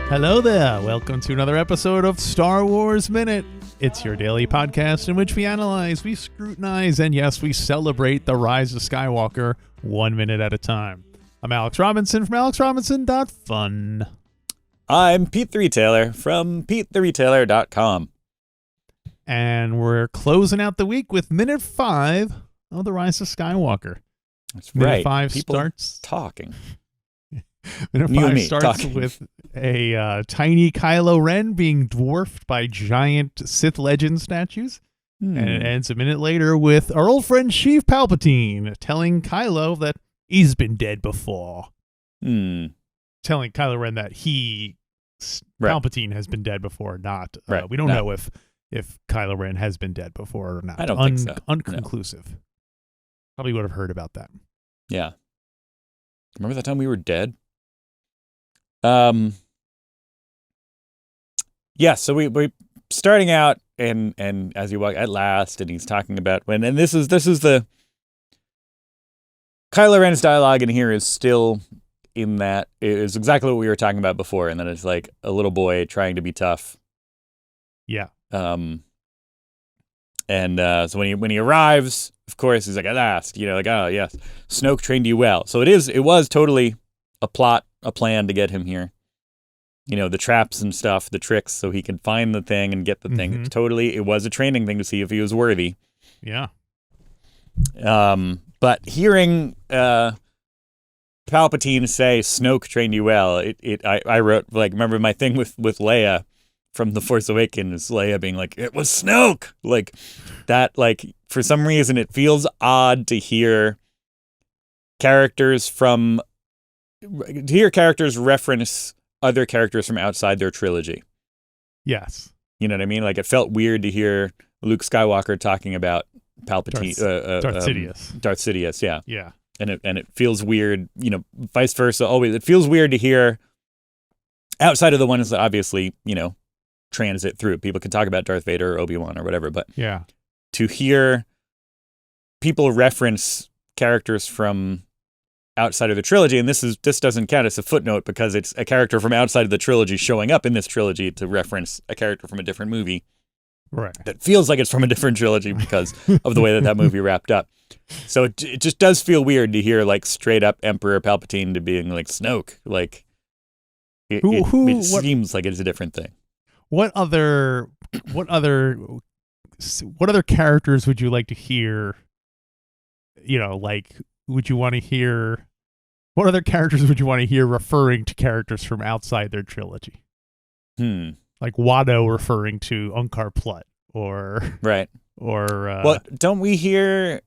Hello there. Welcome to another episode of Star Wars Minute. It's your daily podcast in which we analyze, we scrutinize, and yes, we celebrate the rise of Skywalker 1 minute at a time. I'm Alex Robinson from alexrobinson.fun. I'm Pete the Retailer from PeteTheRetailer.com. And we're closing out the week with Minute 5 of the rise of Skywalker. That's Minute right. 5 People starts... talking. Minute 5 starts with a tiny Kylo Ren being dwarfed by giant Sith legend statues. And it ends a minute later with our old friend Chief Palpatine telling Kylo that he's been dead before. Telling Kylo Ren that Palpatine has been dead before, not. We don't know if Kylo Ren has been dead before or not. I don't think so. Unconclusive. No. Probably would have heard about that. Yeah. Remember that time we were dead? Yeah, so we starting out and as you walk at last, and he's talking about and this is the Kylo Ren's dialogue in here is still in that is exactly what we were talking about before, and then it's like a little boy trying to be tough. Yeah. So when he arrives, of course, he's like, at last, oh yes, Snoke trained you well. So it was totally a plan to get him here. The traps and stuff, the tricks, so he could find the thing and get the thing. It was a training thing to see if he was worthy. Yeah. But hearing Palpatine say Snoke trained you well, I wrote, remember my thing with Leia from The Force Awakens, Leia being like, it was Snoke! That, for some reason, it feels odd to hear characters reference other characters from outside their trilogy. Yes. You know what I mean? It felt weird to hear Luke Skywalker talking about Palpatine, Darth Sidious. Darth Sidious, yeah. Yeah. And it feels weird, vice versa. Always, it feels weird to hear outside of the ones that obviously, transit through. People can talk about Darth Vader or Obi-Wan or whatever, but yeah, to hear people reference characters from outside of the trilogy, and this doesn't count as a footnote because it's a character from outside of the trilogy showing up in this trilogy to reference a character from a different movie. Right. That feels like it's from a different trilogy because of the way that movie wrapped up. So it just does feel weird to hear straight up Emperor Palpatine to being like Snoke. It seems like it's a different thing. What other characters would you like to hear? Would you want to hear? What other characters would you want to hear referring to characters from outside their trilogy? Like Watto referring to Unkar Plutt, or right, or don't we hear?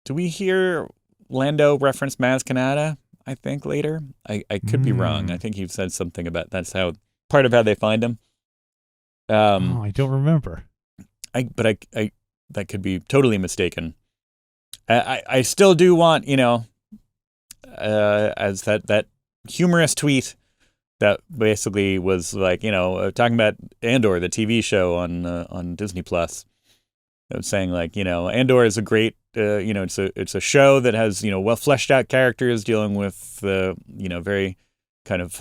Do we hear Lando reference Maz Kanata? I think later. I could be wrong. I think you've said something about that's how part of how they find him. I don't remember. But that could be totally mistaken. I still do want, as that humorous tweet that basically was talking about Andor, the TV show on Disney Plus. I was saying Andor is a great, it's a show that has, well fleshed out characters dealing with, very kind of,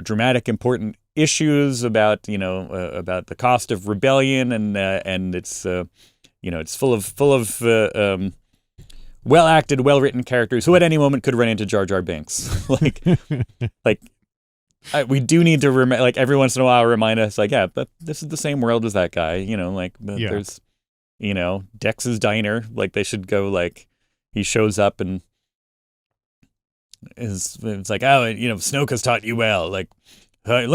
dramatic, important issues about the cost of rebellion, and it's, it's full of well acted, well written characters who at any moment could run into Jar Jar Binks. We do need to every once in a while remind us, but this is the same world as that guy, there's. Dex's Diner, they should go, he shows up and it's Snoke has taught you well. Let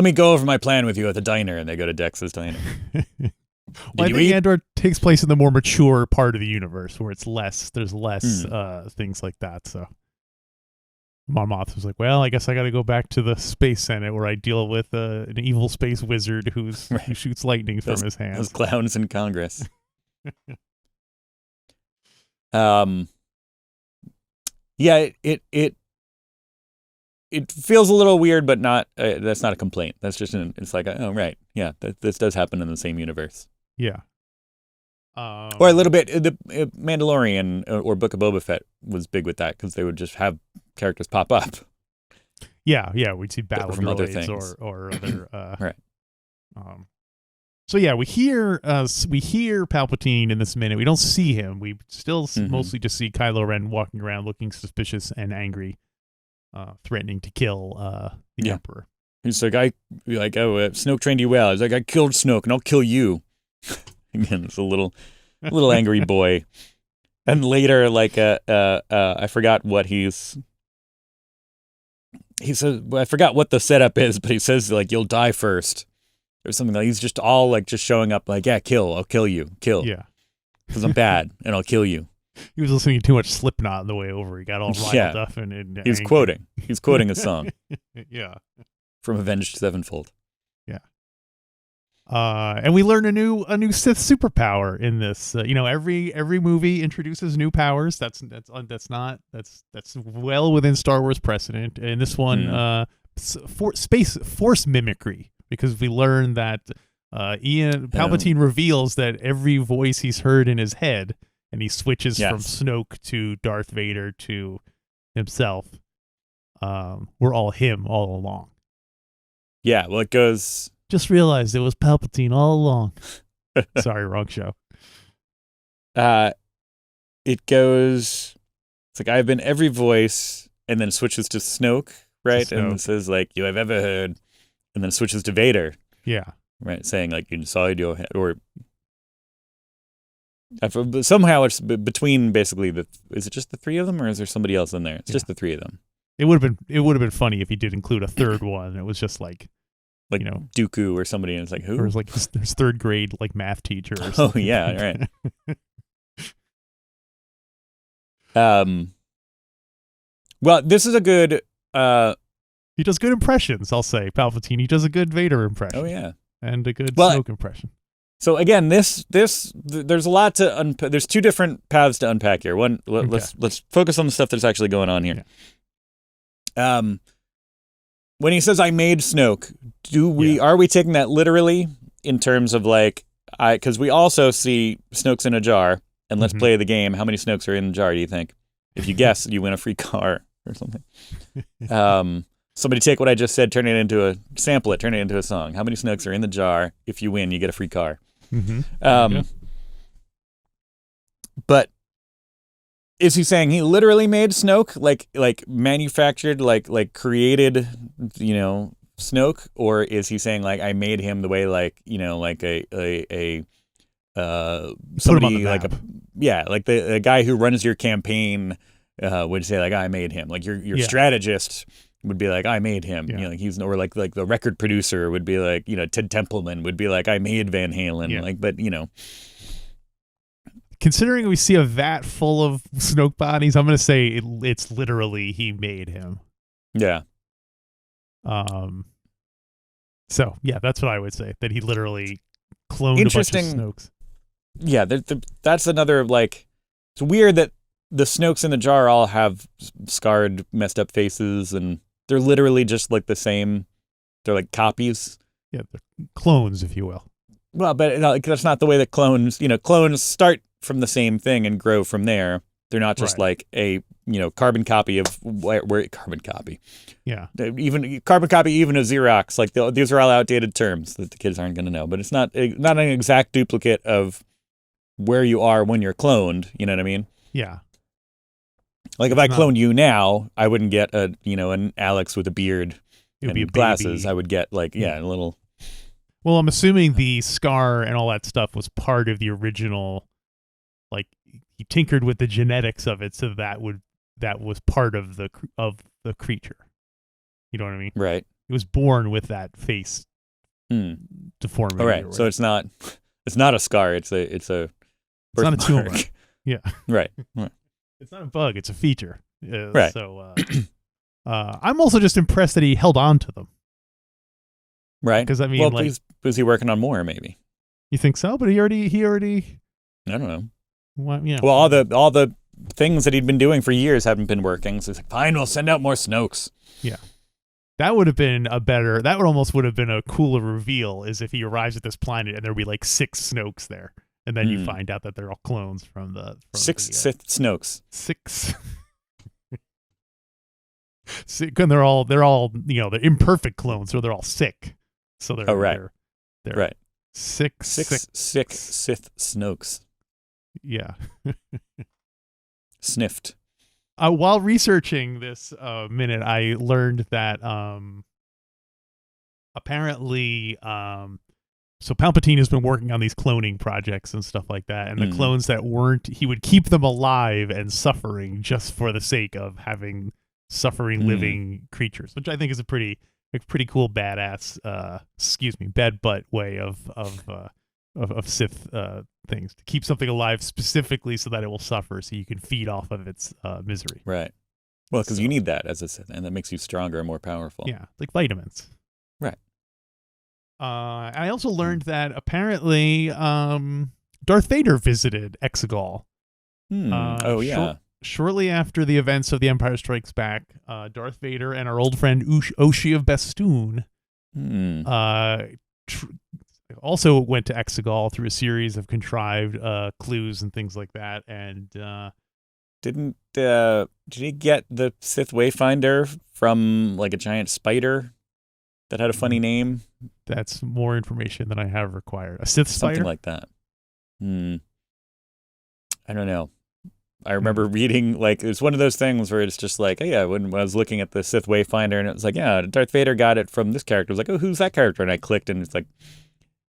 me go over my plan with you at the diner, and they go to Dex's Diner. I think Andor takes place in the more mature part of the universe where there's less things like that. So Mon Moth was like, well, I guess I got to go back to the Space Senate where I deal with an evil space wizard who shoots lightning from his hands. Those clowns in Congress. Yeah, it feels a little weird, but not. That's not a complaint. That's just it's oh right, yeah, this does happen in the same universe. Yeah. Or a little bit. The Mandalorian or Book of Boba Fett was big with that because they would just have characters pop up. Yeah, we'd see battle from other droids things. or other. Right. So yeah, we hear Palpatine in this minute. We don't see him. We still mostly just see Kylo Ren walking around, looking suspicious and angry, threatening to kill the Emperor. He's like, Snoke trained you well. He's like, I killed Snoke, and I'll kill you. Again, it's a little angry boy. And later, like, I forgot what he says. I forgot what the setup is, but he says like, "You'll die first," or something like. He's just all like, just showing up, like, "Yeah, kill. I'll kill you. Kill. Yeah, because I'm bad, and I'll kill you." He was listening to too much Slipknot on the way over. He got all riled up and he's quoting. He's quoting a song. Yeah, from Avenged Sevenfold. Yeah. And we learn a new Sith superpower in this. Every movie introduces new powers. That's well within Star Wars precedent. And this one, force mimicry, because we learn that Palpatine reveals that every voice he's heard in his head, and he switches from Snoke to Darth Vader to himself. We're all him all along. Yeah, well, it goes. Just realized it was Palpatine all along. Sorry, wrong show. It goes. It's like, I've been every voice, and then switches to Snoke, right? And it says like, you have ever heard, and then switches to Vader. Yeah. Right, saying like, inside your head, or somehow it's between basically is it just the three of them, or is there somebody else in there? It's just the three of them. It would have been funny if he did include a third one. It was just like Dooku or somebody, and it's like, who? Or it was like his third grade like math teacher or something. Oh yeah, right. Well, this is a good. He does good impressions, I'll say. Palpatine. He does a good Vader impression. Oh yeah, and a good Snoke impression. So again, there's a lot to unpack. There's two different paths to unpack here. One, let's focus on the stuff that's actually going on here. Yeah. When he says, "I made Snoke," are we taking that literally in terms of like, because we also see Snoke's in a jar, and let's play the game. How many Snokes are in the jar, do you think? If you guess, you win a free car or something. Somebody take what I just said, turn it into a song. How many Snokes are in the jar? If you win, you get a free car. But is he saying he literally made Snoke, like manufactured, like created, Snoke, or is he saying like, I made him the way like somebody like like the guy who runs your campaign would say like, I made him, like your strategist would be like, I made him, he's, or like the record producer would be like, Ted Templeman would be like, I made Van Halen, but considering we see a vat full of Snoke bodies, I'm going to say it's literally he made him. Yeah. So yeah, that's what I would say, that he literally cloned a bunch of Snokes. Yeah, that's another, like, it's weird that the Snokes in the jar all have scarred, messed up faces, and they're literally just like the same. They're like copies. Yeah, they're clones, if you will. Well, but that's not the way that clones start from the same thing and grow from there. They're not just like a, carbon copy of where carbon copy. Yeah. Even carbon copy, even a Xerox. Like these are all outdated terms that the kids aren't going to know, but it's not an exact duplicate of where you are when you're cloned. You know what I mean? Yeah. Like if I cloned you now, I wouldn't get an Alex with a beard and glasses. Baby. I would get like, a little. Well, I'm assuming the scar and all that stuff was part of the original, like he tinkered with the genetics of it, so that was part of the creature. You know what I mean? Right. He was born with that face deformity. All right. So it's not a scar. It's a not a tumor. Yeah. Right. It's not a bug. It's a feature. Right. So I'm also just impressed that he held on to them. Right. Because I mean, was he working on more? Maybe. You think so? But he already. I don't know. Well, yeah. Well, all the things that he'd been doing for years haven't been working. So he's like, fine, we'll send out more Snokes. Yeah. That would have been almost would have been a cooler reveal, is if he arrives at this planet and there'd be like 6 Snokes there. And then you find out that they're all clones from the... Sith Snokes. 6. sick, and they're all they're imperfect clones, so they're all sick. So they're they're right. Sick Sith Snokes. Yeah. Sniffed. While researching this minute, I learned that apparently so Palpatine has been working on these cloning projects and stuff like that, and the clones that weren't, he would keep them alive and suffering just for the sake of having suffering living creatures, which I think is a pretty cool badass bad butt way of Sith things, to keep something alive specifically so that it will suffer, so you can feed off of its misery. Right. Well, because you need that as a Sith, and that makes you stronger and more powerful. Yeah, like vitamins. Right. I also learned that apparently Darth Vader visited Sexegol. Oh, yeah. Shortly after the events of The Empire Strikes Back, Darth Vader and our old friend Oshi of Bestoon also went to Sexegol through a series of contrived clues and things like that. And did he get the Sith Wayfinder from like a giant spider that had a funny name? That's more information than I have required. A Sith spider? Something like that. I don't know. I remember reading, like, it's one of those things where it's just like, oh yeah, when I was looking at the Sith Wayfinder, and it was like, yeah, Darth Vader got it from this character. I was like, oh, who's that character? And I clicked, and it's like,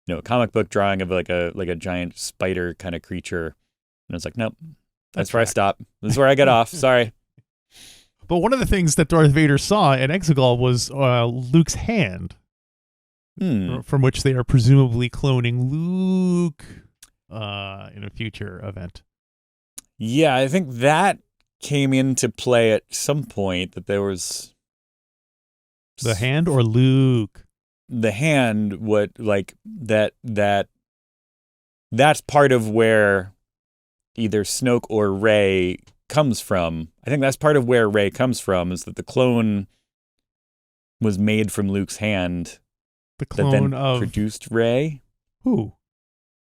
a comic book drawing of like a giant spider kind of creature. And I was like, nope, that's where I stop. This is where I get off. Sorry. But one of the things that Darth Vader saw in Sexegol was Luke's hand, from which they are presumably cloning Luke in a future event. Yeah, I think that came into play at some point, that there was the hand or Luke. The hand, that's part of where either Snoke or Rey comes from. I think that's part of where Rey comes from, is that the clone was made from Luke's hand. The clone that then of produced Rey. Who?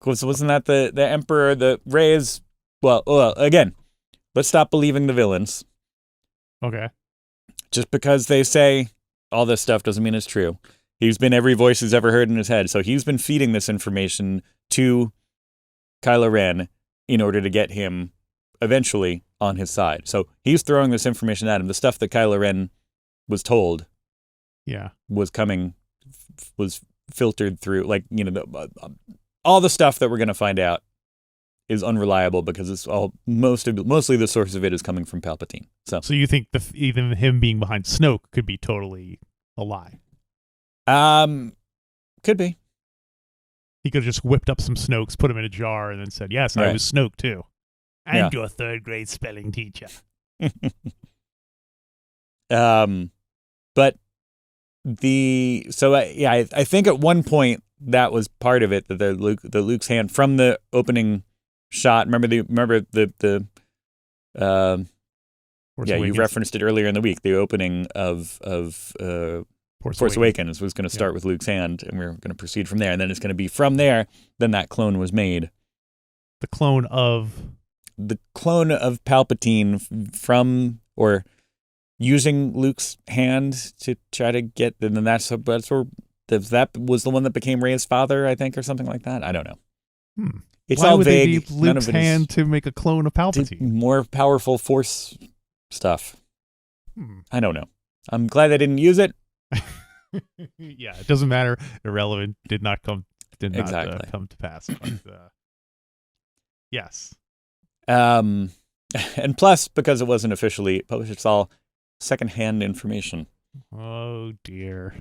Because wasn't that the Emperor? The Rey is well. Again, let's stop believing the villains. Okay. Just because they say all this stuff doesn't mean it's true. He's been every voice he's ever heard in his head. So he's been feeding this information to Kylo Ren in order to get him eventually on his side. So he's throwing this information at him. The stuff that Kylo Ren was told was coming, was filtered through, like, all the stuff that we're going to find out is unreliable because it's all mostly the source of it is coming from Palpatine. So you think even him being behind Snoke could be totally a lie? Could be. He could have just whipped up some Snokes, put them in a jar, and then said, "Yes, I was Snoke too, and your third grade spelling teacher." But I think at one point that was part of it, that the Luke's hand from the opening shot. Remember the you referenced it earlier in the week. The opening of Force Awakens was going to start with Luke's hand, and we we're going to proceed from there. And then it's going to be from there, then that clone was made. The clone of Palpatine from, or using Luke's hand to try to get, and then that was the one that became Rey's father, I think, or something like that. I don't know. It's Why all would vague. They need Luke's hand to make a clone of Palpatine? More powerful Force stuff. I don't know. I'm glad they didn't use it. Yeah, it doesn't matter. Irrelevant. Did not come to pass. But, yes. And plus, because it wasn't officially published, it's all secondhand information. Oh dear.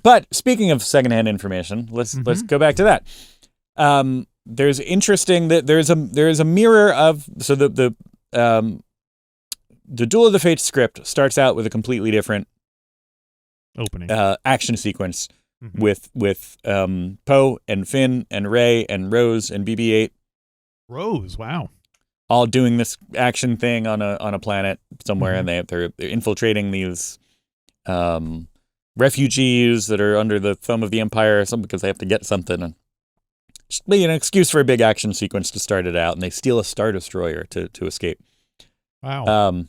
But speaking of secondhand information, let's go back to that. There's interesting that there is a mirror of, so the Duel of the Fates script starts out with a completely different opening action sequence with Poe and Finn and Rey and Rose and BB-8. Rose, wow. All doing this action thing on a planet somewhere, and they're infiltrating these refugees that are under the thumb of the Empire or something, because they have to get something, and just be an excuse for a big action sequence to start it out. And they steal a Star Destroyer to escape. Wow.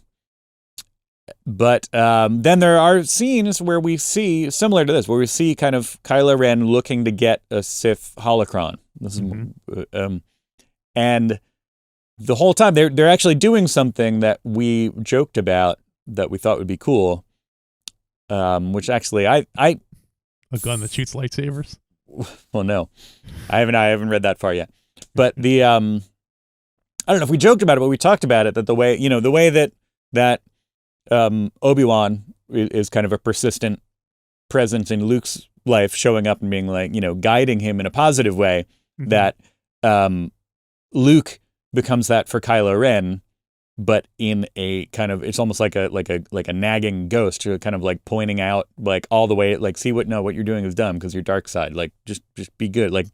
But then there are scenes where we see, similar to this, where we see kind of Kylo Ren looking to get a Sith holocron. This is, and the whole time they're actually doing something that we joked about that we thought would be cool. Which actually I a gun that shoots lightsabers. Well, no, I haven't read that far yet. But the I don't know if we joked about it, but we talked about it, that the way that Obi-Wan is kind of a persistent presence in Luke's life, showing up and being like, guiding him in a positive way, that Luke becomes that for Kylo Ren, but in a kind of, it's almost like a nagging ghost, kind of like pointing out like all the way, like, see what you're doing is dumb because you're dark side, like just be good. Like,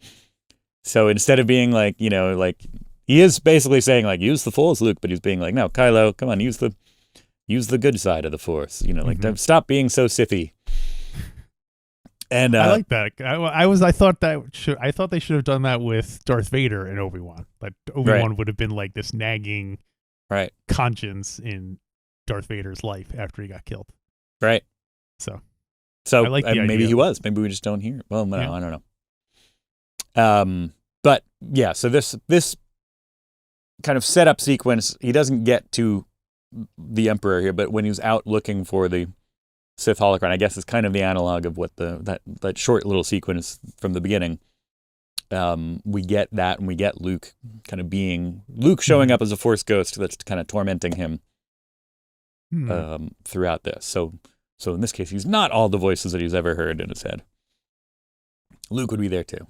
so instead of being like, like he is basically saying like, use the Force, Luke, but he's being like, no, Kylo, come on, use the good side of the Force, like don't stop being so Sithy. And I like that. I thought they should have done that with Darth Vader and Obi-Wan. Like Obi-Wan would have been like this nagging conscience in Darth Vader's life after he got killed. Right. So I like the maybe idea. He was. Maybe we just don't hear it. Well, no, I don't know. But yeah, so this kind of setup sequence, he doesn't get to the Emperor here, but when he was out looking for the Sith holocron, I guess it's kind of the analog of what that short little sequence from the beginning. We get that, and we get Luke showing up as a Force ghost that's kind of tormenting him throughout this. So in this case, he's not all the voices that he's ever heard in his head. Luke would be there too.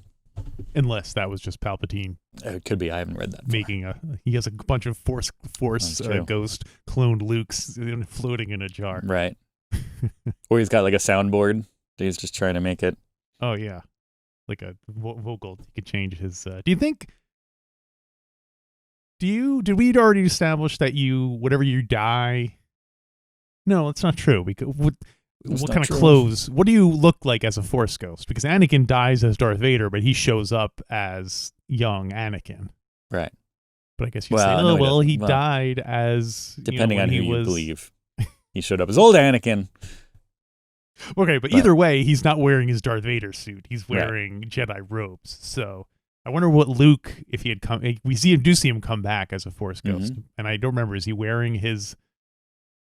Unless that was just Palpatine. It could be. I haven't read that. He has a bunch of Force ghost cloned Luke's floating in a jar. Right. Or he's got like a soundboard that he's just trying to make it. Oh yeah, like a vocal. He could change his. Do you think? Did we already establish that whatever you die? No, that's not true. Because what kind of clothes? What do you look like as a Force ghost? Because Anakin dies as Darth Vader, but he shows up as young Anakin. Right. But I guess you say, he died as depending on who you believe. He showed up as old Anakin. Okay, but either way, he's not wearing his Darth Vader suit. He's wearing Jedi robes. So I wonder what Luke, if he had come, we see him come back as a Force ghost, and I don't remember. Is he wearing his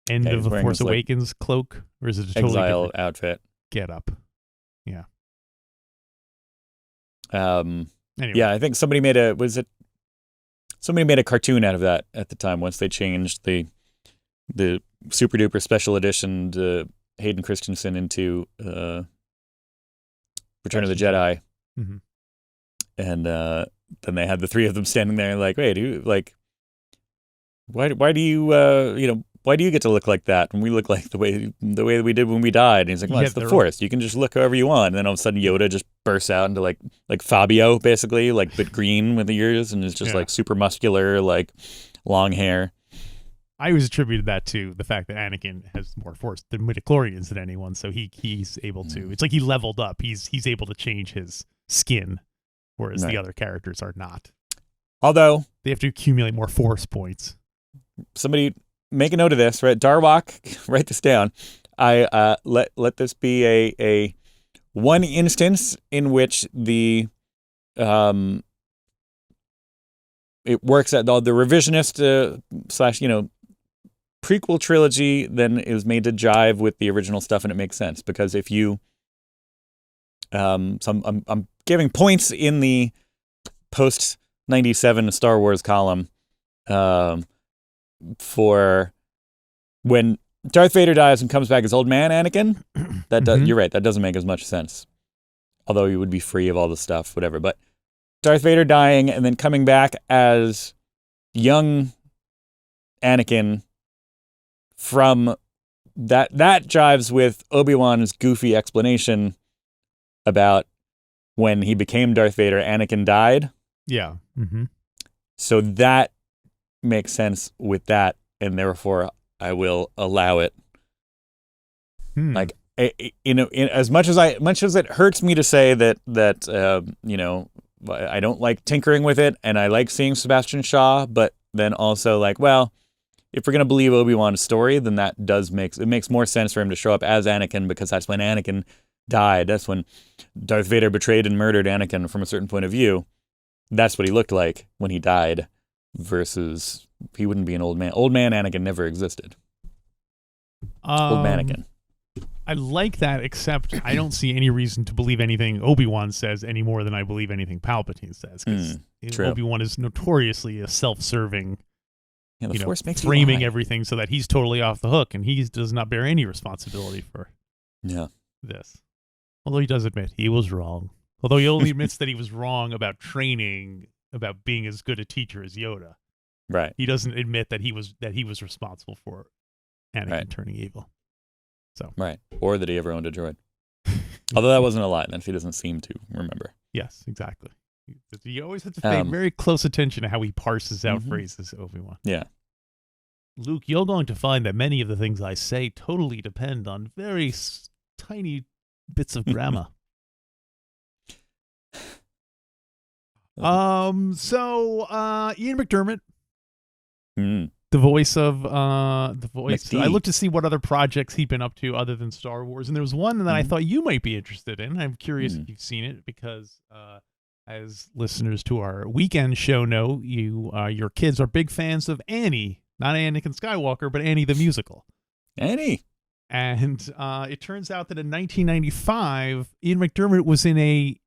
end of the Force Awakens cloak, or is it a totally exile outfit? Get up. Yeah. Anyway. Yeah, I think somebody made a cartoon out of that at the time once they changed the super duper special edition to Hayden Christensen into Return of the Jedi. Mm-hmm. And then they had the three of them standing there like, wait, why do you get to look like that when we look like the way that we did when we died? And he's like, well, it's the Force. You can just look however you want. And then all of a sudden Yoda just bursts out into like Fabio, basically, like but green with the ears, and is just like super muscular, like long hair. I always attributed that to the fact that Anakin has more Force than midichlorians than anyone, so he's able to. It's like he leveled up. He's able to change his skin, whereas the other characters are not. Although they have to accumulate more Force points. Somebody make a note of this, right? Darwalk, write this down. I let this be a one instance in which the it works at the revisionist slash prequel trilogy then is made to jive with the original stuff, and it makes sense because if you so I'm giving points in the post 97 Star Wars column for when Darth Vader dies and comes back as old man Anakin. You're right, that doesn't make as much sense, although he would be free of all the stuff, whatever. But Darth Vader dying and then coming back as young Anakin, from that jives with Obi-Wan's goofy explanation about when he became Darth Vader, Anakin died. Yeah. Mm-hmm. So that makes sense with that, and therefore I will allow it. Like, as much as it hurts me to say that I don't like tinkering with it, and I like seeing Sebastian Shaw, but then also like, well, if we're gonna believe Obi-Wan's story, then that makes more sense for him to show up as Anakin, because that's when Anakin died. That's when Darth Vader betrayed and murdered Anakin from a certain point of view. That's what he looked like when he died, versus he wouldn't be an old man. Old man Anakin never existed. Old Anakin. I like that, except I don't see any reason to believe anything Obi-Wan says any more than I believe anything Palpatine says. Because Obi-Wan is notoriously a self-serving, the Force makes framing everything so that he's totally off the hook, and he does not bear any responsibility for this. Although he does admit he was wrong. Although he only admits that he was wrong about training, about being as good a teacher as Yoda. Right. He doesn't admit that he was responsible for Anakin turning evil. So right. Or that he ever owned a droid. Although that wasn't a lie, then he doesn't seem to remember. Yes, exactly. You always have to pay very close attention to how he parses out phrases, Obi-Wan. Yeah. Luke, you're going to find that many of the things I say totally depend on very tiny bits of grammar. So Ian McDermott, the voice of McD. I looked to see what other projects he'd been up to other than Star Wars, and there was one that I thought you might be interested in. I'm curious if you've seen it, because as listeners to our weekend show know, your kids are big fans of Annie, not Anakin Skywalker, but Annie the musical. Annie. And it turns out that in 1995, Ian McDermott was in a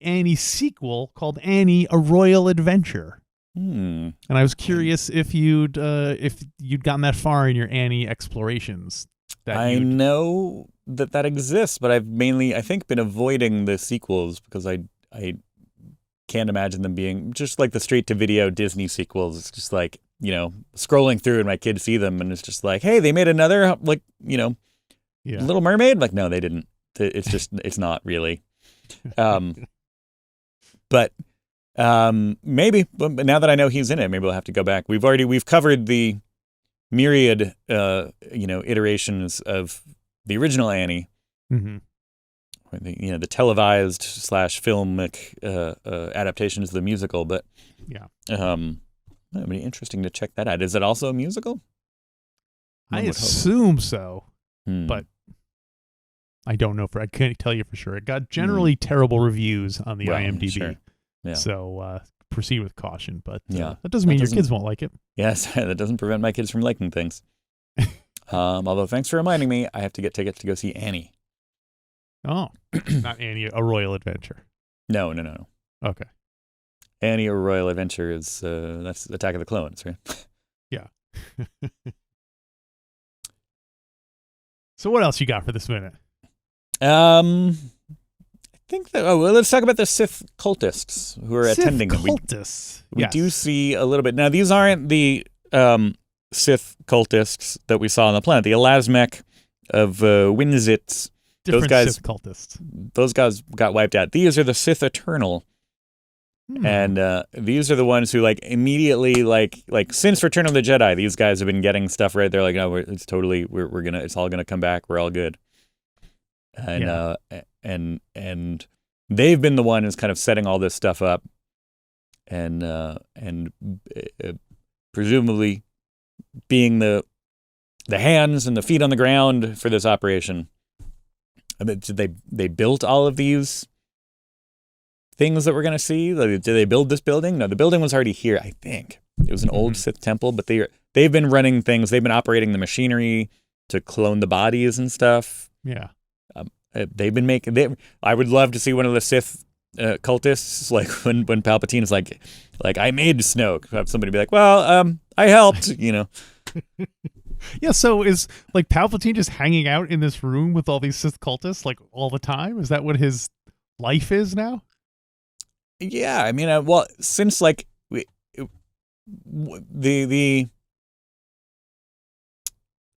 Annie sequel called Annie: A Royal Adventure. And I was curious if you'd gotten that far in your Annie explorations. I know that exists, but I've mainly, I think, been avoiding the sequels because I can't imagine them being just like the straight-to-video Disney sequels. It's just like, scrolling through and my kids see them and it's just like, hey, they made another, Little Mermaid? Like, no, they didn't. It's just, it's not really. But maybe, but now that I know he's in it, maybe we'll have to go back. We've covered the myriad, iterations of the original Annie. Mm-hmm. The televised / filmic adaptations of the musical, but it'd be interesting to check that out. Is it also a musical? I assume so, but I don't know I can't tell you for sure. It got generally terrible reviews on the IMDb. Sure. Yeah. So proceed with caution, but that doesn't mean your kids won't like it. Yes, that doesn't prevent my kids from liking things. Although thanks for reminding me, I have to get tickets to go see Annie. Oh, not Annie: A Royal Adventure. No. Okay. Annie: A Royal Adventure is that's Attack of the Clones, right? Yeah. So what else you got for this minute? I think that let's talk about the Sith cultists who are attending. Cultists. We do see a little bit. Now these aren't the Sith cultists that we saw on the planet. The Elasmec of Winzit. Different Sith cultists. Those guys got wiped out. These are the Sith Eternal. And these are the ones who immediately since Return of the Jedi, these guys have been getting stuff right. They're like, no, it's all gonna come back. We're all good. And and they've been the one who's kind of setting all this stuff up, and presumably being the hands and the feet on the ground for this operation. They built all of these things that we're going to see? Did they build this building? No, the building was already here, I think. It was an old Sith Temple, but they've been running things. They've been operating the machinery to clone the bodies and stuff. Yeah. They've been making... I would love to see one of the Sith cultists, when Palpatine is like, I made Snoke. Have somebody be like, well, I helped, Yeah, so is Palpatine just hanging out in this room with all these Sith cultists all the time? Is that what his life is now? Yeah, I mean, since the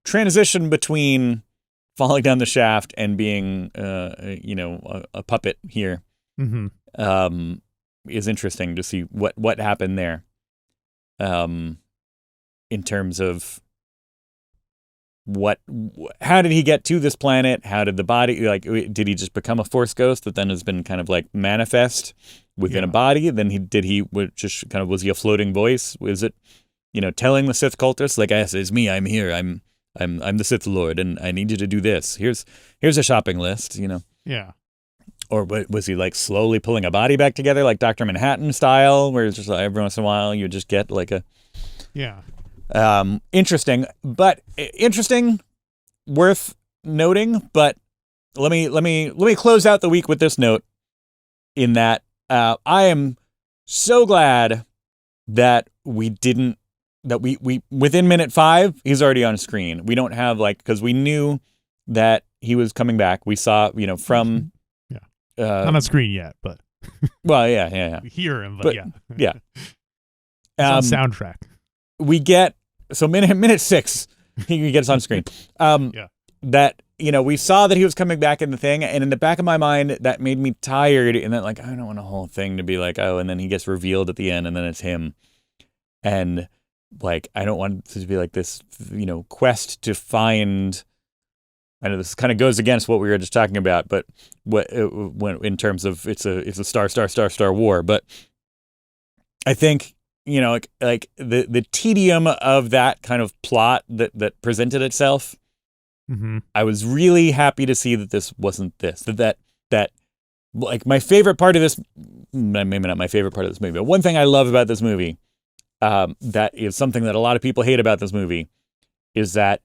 transition between falling down the shaft and being a puppet here is interesting to see what happened there. In terms of how did he get to this planet? How did the body, did he just become a Force ghost that then has been kind of manifest within a body? Then was he a floating voice? Was it telling the Sith cultists, like, yes, it's me, I'm here, I'm the Sith Lord, and I need you to do this. Here's a shopping list, Yeah. Or was he like slowly pulling a body back together, like Dr. Manhattan style, where it's just like every once in a while you just get like a yeah. Interesting, worth noting. But let me close out the week with this note. In that, I am so glad that we within minute 5 he's already on screen. We don't have because we knew that he was coming back. We saw from not on screen yet, but well, yeah. We hear him, but yeah. It's on soundtrack. We get minute 6 he gets on screen. That we saw that he was coming back in the thing, and in the back of my mind that made me tired, and that I don't want a whole thing to be and then he gets revealed at the end and then it's him, and I don't want it to be this quest to find. I know this kind of goes against what we were just talking about, but when in terms of it's a star war, but I think the tedium of that kind of plot that presented itself. Mm-hmm. I was really happy to see that this wasn't this. That my favorite part of this, maybe not my favorite part of this movie, but one thing I love about this movie, that is something that a lot of people hate about this movie, is that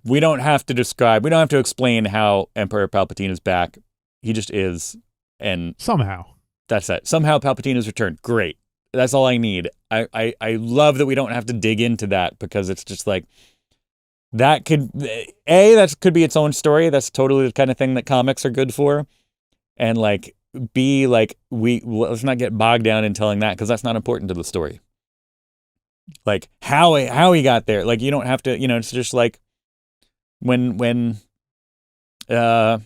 we don't have to explain how Emperor Palpatine is back. He just is, and somehow that's it. Somehow Palpatine has returned. Great. That's all I need. I love that we don't have to dig into that, because it's just that could be its own story. That's totally the kind of thing that comics are good for. And B, let's not get bogged down in telling that, because that's not important to the story. How he got there. You don't have to, it's just when I'm trying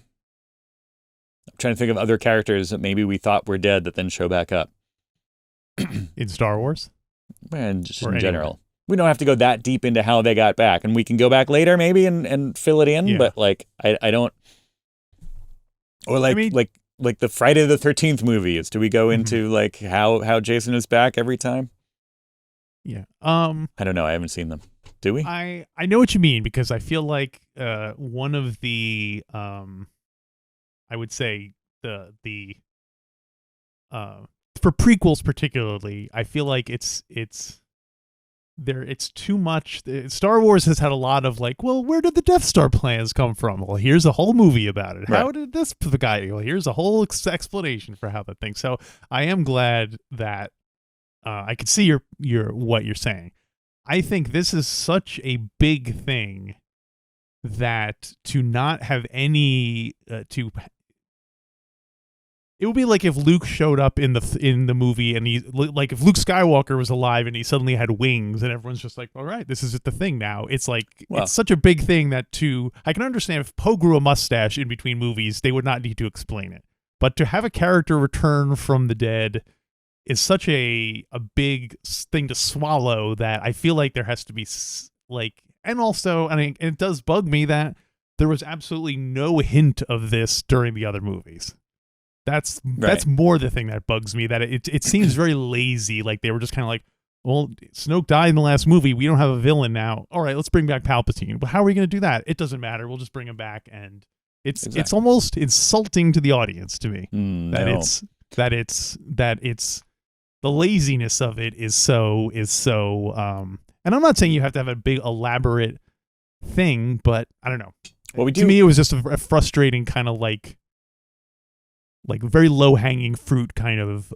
to think of other characters that maybe we thought were dead that then show back up. In Star Wars? And just in general. We don't have to go that deep into how they got back, and we can go back later maybe and fill it in. Yeah. But I don't. Or the Friday the 13th movies. Do we go into how Jason is back every time? Yeah. I don't know. I haven't seen them. Do we? I know what you mean, because I feel like one of the I would say the for prequels particularly, I feel like it's too much. Star Wars has had a lot of where did the Death Star plans come from? Well, here's a whole movie about it. Right. How did this guy? Well, here's a whole explanation for how that thing. So I am glad that I could see your what you're saying. I think this is such a big thing that to not have any it would be like if Luke showed up in the movie, and he if Luke Skywalker was alive and he suddenly had wings, and everyone's just all right, this is the thing now. It's it's such a big thing that I can understand if Poe grew a mustache in between movies, they would not need to explain it. But to have a character return from the dead is such a big thing to swallow that I feel like there has to be and also, and it does bug me that there was absolutely no hint of this during the other movies. That's more the thing that bugs me, that it seems very lazy. They were just kind of well, Snoke died in the last movie. We don't have a villain now. All right, let's bring back Palpatine. But how are we going to do that? It doesn't matter. We'll just bring him back, and it's almost insulting to the audience to me that it's the laziness of it is so and I'm not saying you have to have a big elaborate thing, but I don't know. Well, to me, it was just a frustrating kind of very low-hanging fruit kind of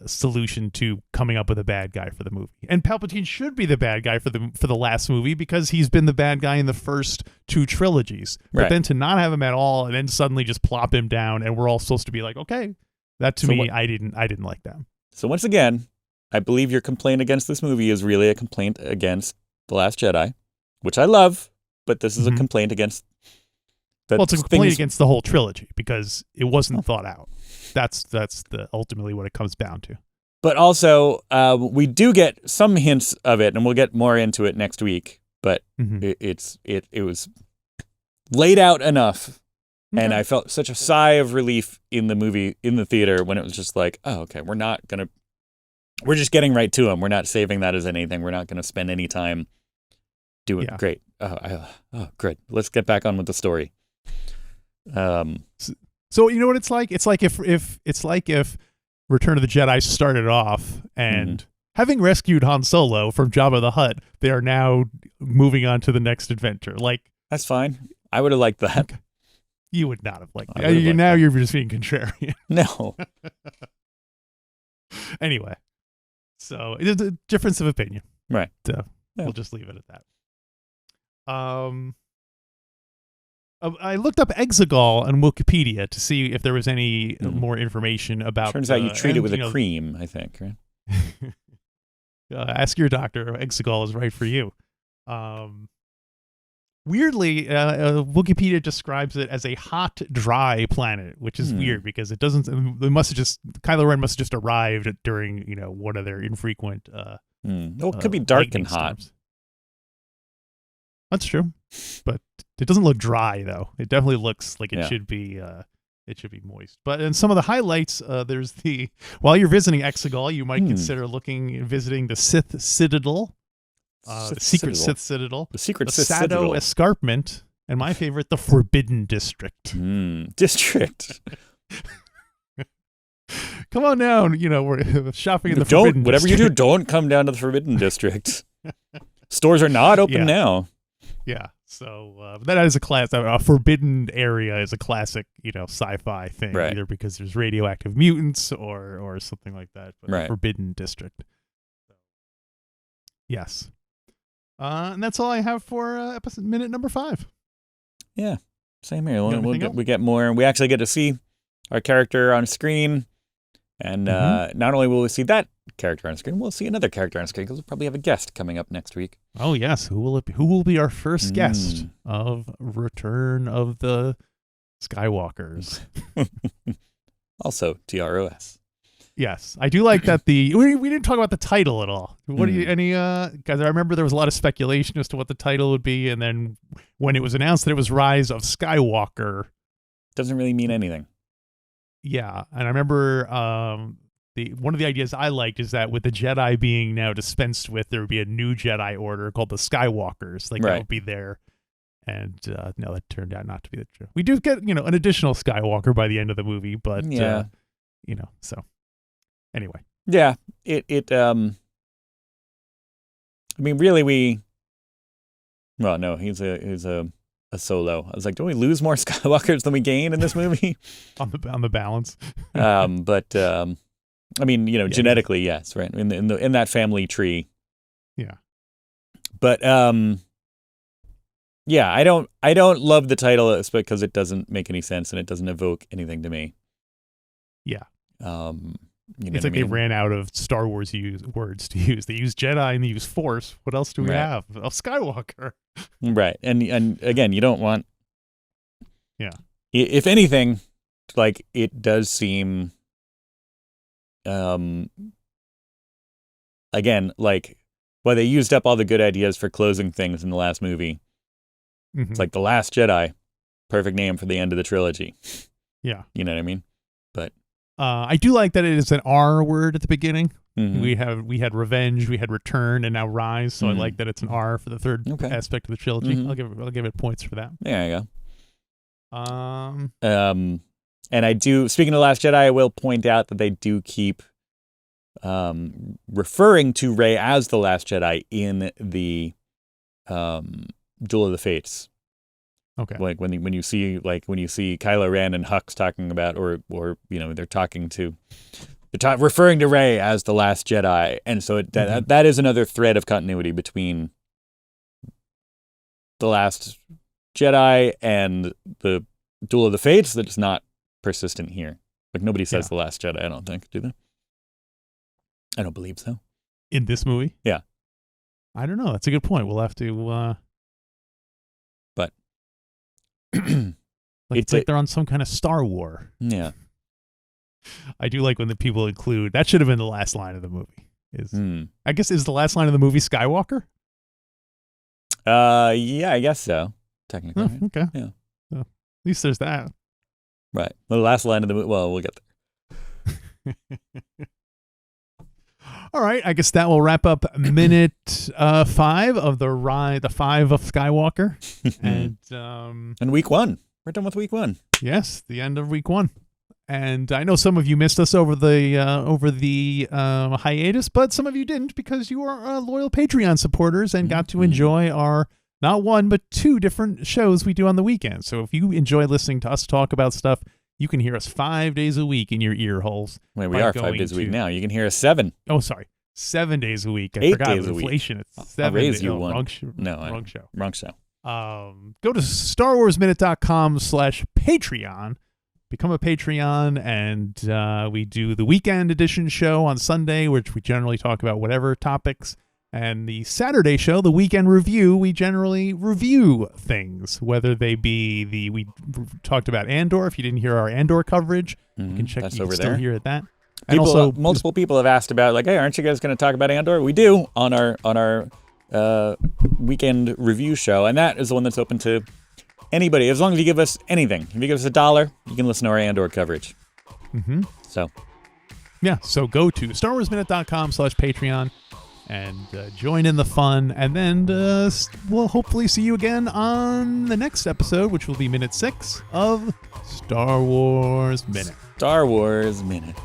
solution to coming up with a bad guy for the movie. And Palpatine should be the bad guy for the last movie, because he's been the bad guy in the first 2 trilogies. But then to not have him at all, and then suddenly just plop him down, and we're all supposed to be okay, that to me, I didn't like that. So once again, I believe your complaint against this movie is really a complaint against The Last Jedi, which I love, but this is a complaint against. It's a complaint against the whole trilogy, because it wasn't thought out. That's ultimately what it comes down to. But also, we do get some hints of it, and we'll get more into it next week. But it was laid out enough, and I felt such a sigh of relief in the movie in the theater when it was just oh, okay, we're not gonna we're just getting right to him. We're not saving that as anything. We're not going to spend any time doing great. Oh, good. Let's get back on with the story. So you know what it's like? It's like if Return of the Jedi started off and having rescued Han Solo from Jabba the Hutt, they are now moving on to the next adventure. Like, that's fine. I would have liked that. You would not have liked that. You're just being contrarian. No. Anyway, so it is a difference of opinion. Right. So we'll just leave it at that. I looked up Sexegol on Wikipedia to see if there was any more information about. Turns out you treat it with a cream, I think, right? Ask your doctor. Sexegol is right for you. Weirdly, Wikipedia describes it as a hot, dry planet, which is weird because it doesn't. Kylo Ren must have just arrived during one of their infrequent. Well, it could be dark and hot. Storms. That's true, but it doesn't look dry though. It definitely looks like it should be. It should be moist. But in some of the highlights, there's while you're visiting Sexegol, you might consider visiting the Sith Citadel. The secret Sith Citadel, the Sado Escarpment, and my favorite, the Forbidden District. District. Come on down. We're shopping in the Forbidden Whatever District. you do, don't come down to the Forbidden District. Stores are not open now. Yeah. So that is a forbidden area is a classic, sci-fi thing, right. Either because there's radioactive mutants or something like that. But right. Forbidden District. Yes. And that's all I have for minute number 5. Yeah, same here. We get more. We actually get to see our character on screen. And not only will we see that character on screen, we'll see another character on screen because we'll probably have a guest coming up next week. Oh, yes. Who will it be? Who will be our first guest of Return of the Skywalkers? Also, TROS. Yes, I do like that. We didn't talk about the title at all. What do you guys? I remember there was a lot of speculation as to what the title would be, and then when it was announced that it was Rise of Skywalker, doesn't really mean anything. Yeah, and I remember one of the ideas I liked is that with the Jedi being now dispensed with, there would be a new Jedi Order called the Skywalkers. That would be there. And no, that turned out not to be the truth. We do get an additional Skywalker by the end of the movie, but so. Anyway. Yeah, I mean, really, well, no, he's a Solo. I was like, do we lose more Skywalkers than we gain in this movie? on the balance. But I mean, genetically, yes, right, in that family tree. Yeah. But yeah, I don't love the title because it doesn't make any sense and it doesn't evoke anything to me. Yeah. It's like they ran out of Star Wars words to use. They use Jedi and they use Force. What else do we have? Oh, Skywalker. Right. And again, you don't want. Yeah. If anything, like it does seem. Again, like, well, they used up all the good ideas for closing things in the last movie. It's like The Last Jedi, perfect name for the end of the trilogy. Yeah. You know what I mean? But. I do like that it is an R word at the beginning. Mm-hmm. We had revenge, we had return, and now rise. So I like that it's an R for the third aspect of the trilogy. I'll give it points for that. There you go. And I do. Speaking of Last Jedi, I will point out that they do keep referring to Rey as the Last Jedi in the Duel of the Fates. Okay. Like when you see Kylo Ren and Hux talking about, or they're referring to Rey as the Last Jedi, and so that is another thread of continuity between the Last Jedi and the Duel of the Fates that's not persistent here. Like nobody says the Last Jedi, I don't think, do they? I don't believe so. In this movie? Yeah. I don't know. That's a good point. We'll have to. But. It's like they're on some kind of Star War. Yeah. I do like when the people include, that should have been the last line of the movie. I guess, is the last line of the movie Skywalker? Yeah, I guess so. Technically. Oh, okay. Yeah. So, at least there's that. Right. The last line of the movie, well, we'll get there. All right, I guess that will wrap up minute 5 of the 5 of Skywalker, and week 1. We're done with week 1. Yes, the end of week 1. And I know some of you missed us over the hiatus, but some of you didn't because you are loyal Patreon supporters and got to enjoy our not 1 but 2 different shows we do on the weekend. So if you enjoy listening to us talk about stuff, you can hear us 5 days a week in your ear holes. Wait, we are 5 days a week now. You can hear us 7. Oh, sorry. 7 days a week. I 8 forgot days inflation. A week. It's 7 I'll raise days. you Oh, one. Wrong show. Wrong show. Go to StarWarsMinute.com/Patreon. Become a Patreon, and we do the weekend edition show on Sunday, which we generally talk about whatever topics. And the Saturday show, the weekend review, we generally review things, whether they be we talked about Andor. If you didn't hear our Andor coverage, you can check. That's you over can still there. hear it that. And also, multiple people have asked about, like, hey, aren't you guys going to talk about Andor? We do on our weekend review show, and that is the one that's open to anybody, as long as you give us anything. If you give us $1, you can listen to our Andor coverage. So go to StarWarsMinute.com/Patreon and join in the fun. And then we'll hopefully see you again on the next episode, which will be minute 6 of Star Wars Minute. Star Wars Minute.